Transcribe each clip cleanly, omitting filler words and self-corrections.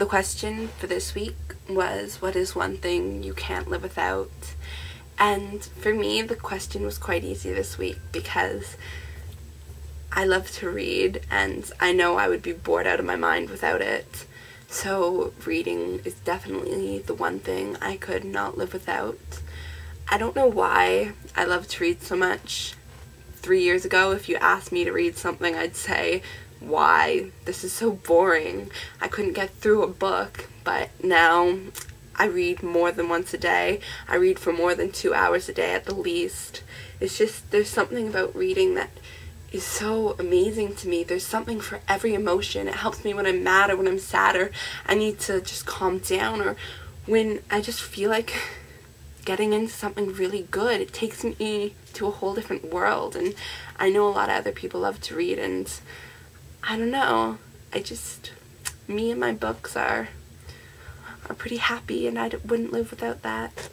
The question for this week was, what is one thing you can't live without? And for me, the question was quite easy this week because I love to read and I know I would be bored out of my mind without it. So reading is definitely the one thing I could not live without. I don't know why I love to read so much. 3 years ago, if you asked me to read something, I'd say, why? This is so boring. I couldn't get through a book. But now I read more than once a day. I read for more than 2 hours a day at the least. It's just, there's something about reading that is so amazing to me. There's something for every emotion. It helps me when I'm mad or when I'm sad or I need to just calm down, or when I just feel like getting into something really good. It takes me to a whole different world, and I know a lot of other people love to read, and I don't know, me and my books are pretty happy, and I wouldn't live without that.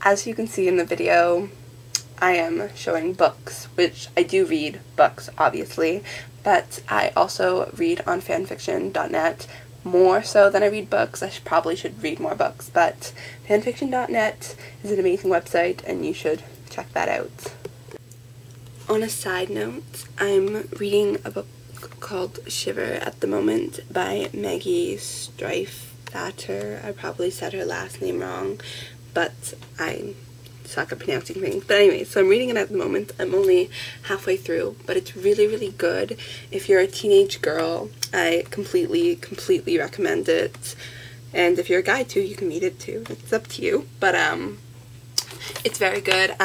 As you can see in the video, I am showing books, which I do read books, obviously, but I also read on fanfiction.net more so than I read books. I probably should read more books, but fanfiction.net is an amazing website and you should check that out. On a side note, I'm reading a book called Shiver at the moment by Maggie Streifbatter. I probably said her last name wrong, but I suck at pronouncing things. But anyway, so I'm reading it at the moment. I'm only halfway through, but it's really, really good. If you're a teenage girl, I completely recommend it. And if you're a guy too, you can read it too. It's up to you. But it's very good.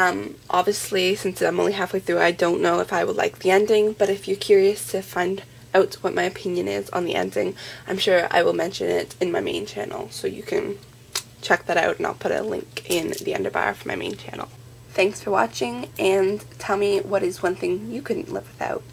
Obviously, since I'm only halfway through, I don't know if I would like the ending, but if you're curious to find out what my opinion is on the ending, I'm sure I will mention it in my main channel, so you can check that out, and I'll put a link in the underbar for my main channel. Thanks for watching, and tell me what is one thing you couldn't live without.